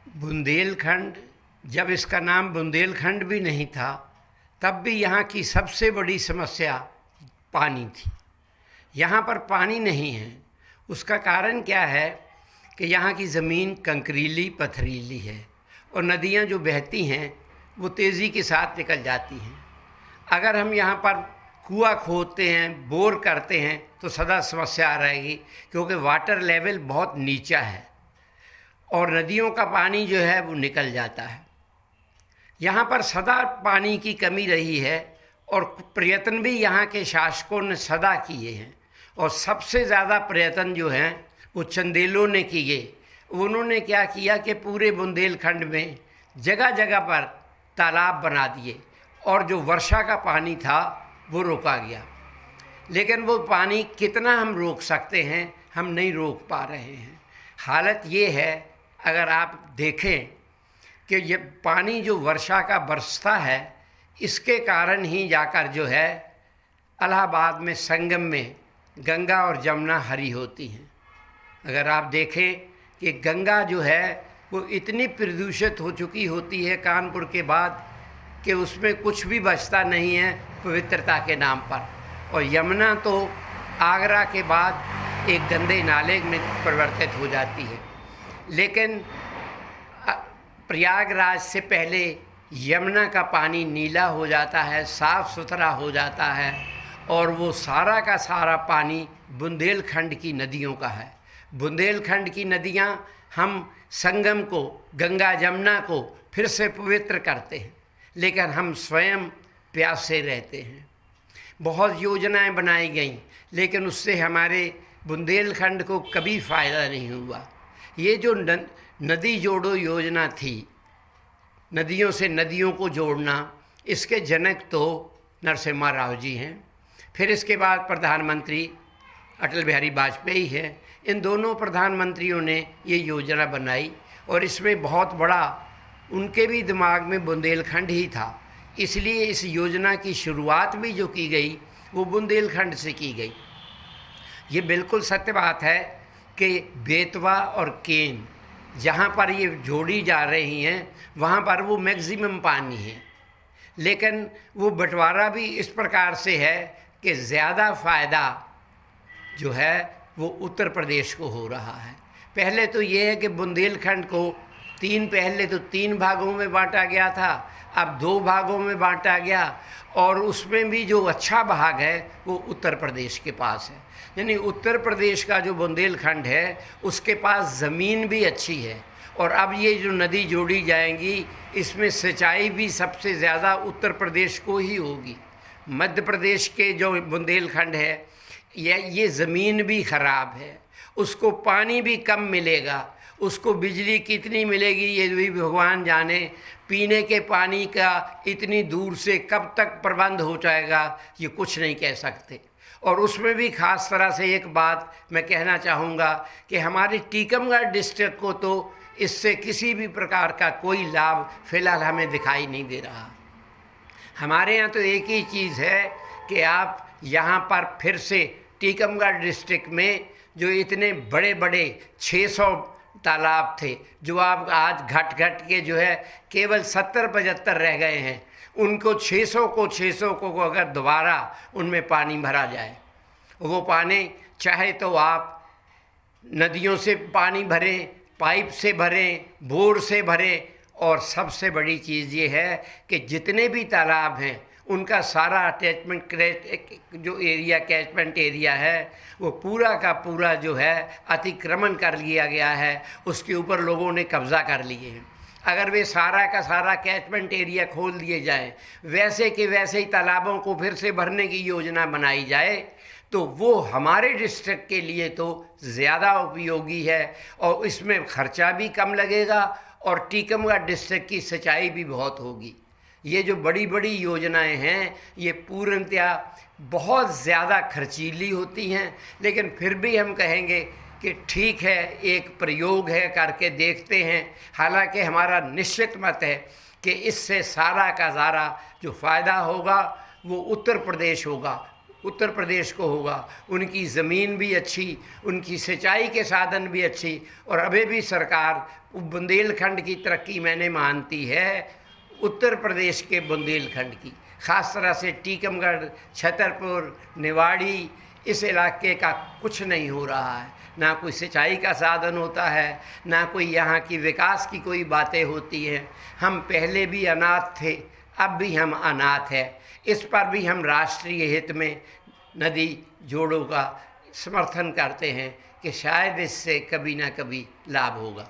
बुंदेलखंड, जब इसका नाम बुंदेलखंड भी नहीं था तब भी यहाँ की सबसे बड़ी समस्या पानी थी। यहाँ पर पानी नहीं है। उसका कारण क्या है कि यहाँ की ज़मीन कंकरीली पथरीली है और नदियाँ जो बहती हैं वो तेज़ी के साथ निकल जाती हैं। अगर हम यहाँ पर कुआं खोदते हैं, बोर करते हैं तो सदा समस्या रहेगी, क्योंकि वाटर लेवल बहुत नीचा है और नदियों का पानी जो है वो निकल जाता है। यहाँ पर सदा पानी की कमी रही है और प्रयत्न भी यहाँ के शासकों ने सदा किए हैं, और सबसे ज़्यादा प्रयत्न जो हैं वो चंदेलों ने किए। उन्होंने क्या किया कि पूरे बुंदेलखंड में जगह जगह पर तालाब बना दिए और जो वर्षा का पानी था वो रोका गया। लेकिन वो पानी कितना हम रोक सकते हैं, हम नहीं रोक पा रहे हैं। हालत ये है, अगर आप देखें कि ये पानी जो वर्षा का बरसता है, इसके कारण ही जाकर जो है इलाहाबाद में संगम में गंगा और जमुना हरी होती हैं। अगर आप देखें कि गंगा जो है वो इतनी प्रदूषित हो चुकी होती है कानपुर के बाद कि उसमें कुछ भी बचता नहीं है पवित्रता के नाम पर, और यमुना तो आगरा के बाद एक गंदे नाले में परिवर्तित हो जाती है। लेकिन प्रयागराज से पहले यमुना का पानी नीला हो जाता है, साफ़ सुथरा हो जाता है, और वो सारा का सारा पानी बुंदेलखंड की नदियों का है। बुंदेलखंड की नदियाँ हम संगम को, गंगा जमुना को फिर से पवित्र करते हैं, लेकिन हम स्वयं प्यासे रहते हैं। बहुत योजनाएं बनाई गईं, लेकिन उससे हमारे बुंदेलखंड को कभी फ़ायदा नहीं हुआ। ये जो नदी जोड़ो योजना थी, नदियों से नदियों को जोड़ना, इसके जनक तो नरसिम्हा राव जी हैं। फिर इसके बाद प्रधानमंत्री अटल बिहारी वाजपेयी हैं। इन दोनों प्रधानमंत्रियों ने ये योजना बनाई और इसमें बहुत बड़ा उनके भी दिमाग में बुंदेलखंड ही था। इसलिए इस योजना की शुरुआत भी जो की गई वो बुंदेलखंड से की गई। ये बिल्कुल सत्य बात है कि बेतवा और केन जहाँ पर ये जोड़ी जा रही हैं वहाँ पर वो मैक्सिमम पानी है, लेकिन वो बंटवारा भी इस प्रकार से है कि ज़्यादा फ़ायदा जो है वो उत्तर प्रदेश को हो रहा है। पहले तो ये है कि बुंदेलखंड को पहले तो तीन भागों में बांटा गया था, अब 2 भागों में बांटा गया, और उसमें भी जो अच्छा भाग है वो उत्तर प्रदेश के पास है। यानी उत्तर प्रदेश का जो बुंदेलखंड है उसके पास ज़मीन भी अच्छी है, और अब ये जो नदी जोड़ी जाएंगी इसमें सिंचाई भी सबसे ज़्यादा उत्तर प्रदेश को ही होगी। मध्य प्रदेश के जो बुंदेलखंड है ये ज़मीन भी ख़राब है, उसको पानी भी कम मिलेगा, उसको बिजली कितनी मिलेगी ये भी भगवान जाने। पीने के पानी का इतनी दूर से कब तक प्रबंध हो जाएगा ये कुछ नहीं कह सकते। और उसमें भी ख़ास तरह से एक बात मैं कहना चाहूँगा कि हमारे टीकमगढ़ डिस्ट्रिक्ट को तो इससे किसी भी प्रकार का कोई लाभ फ़िलहाल हमें दिखाई नहीं दे रहा। हमारे यहाँ तो एक ही चीज़ है कि आप यहाँ पर फिर से टीकमगढ़ डिस्ट्रिक्ट में जो इतने बड़े बड़े 600 तालाब थे, जो आप आज घट घट के जो है केवल 70-75 रह गए हैं, उनको 600 को अगर दोबारा उनमें पानी भरा जाए, वो पानी चाहे तो आप नदियों से पानी भरें, पाइप से भरें, बोर से भरें, और सबसे बड़ी चीज़ ये है कि जितने भी तालाब हैं उनका सारा अटैचमेंट जो एरिया कैचमेंट एरिया है वो पूरा का पूरा जो है अतिक्रमण कर लिया गया है, उसके ऊपर लोगों ने कब्ज़ा कर लिए हैं। अगर वे सारा का सारा कैचमेंट एरिया खोल दिए जाएं, वैसे के वैसे ही तालाबों को फिर से भरने की योजना बनाई जाए, तो वो हमारे डिस्ट्रिक्ट के लिए तो ज़्यादा उपयोगी है और इसमें खर्चा भी कम लगेगा और टीकमगढ़ डिस्ट्रिक्ट की सिंचाई भी बहुत होगी। ये जो बड़ी बड़ी योजनाएं हैं ये पूर्णतया बहुत ज़्यादा खर्चीली होती हैं, लेकिन फिर भी हम कहेंगे कि ठीक है, एक प्रयोग है, करके देखते हैं। हालांकि हमारा निश्चित मत है कि इससे सारा का सारा जो फ़ायदा होगा वो उत्तर प्रदेश होगा, उत्तर प्रदेश को होगा। उनकी ज़मीन भी अच्छी, उनकी सिंचाई के साधन भी अच्छी, और अभी भी सरकार बुंदेलखंड की तरक्की मैंने मानती है उत्तर प्रदेश के बुंदेलखंड की, ख़ास तरह से टीकमगढ़, छतरपुर, निवाड़ी, इस इलाके का कुछ नहीं हो रहा है। ना कोई सिंचाई का साधन होता है, ना कोई यहाँ की विकास की कोई बातें होती हैं। हम पहले भी अनाथ थे, अब भी हम अनाथ हैं। इस पर भी हम राष्ट्रीय हित में नदी जोड़ों का समर्थन करते हैं कि शायद इससे कभी ना कभी लाभ होगा।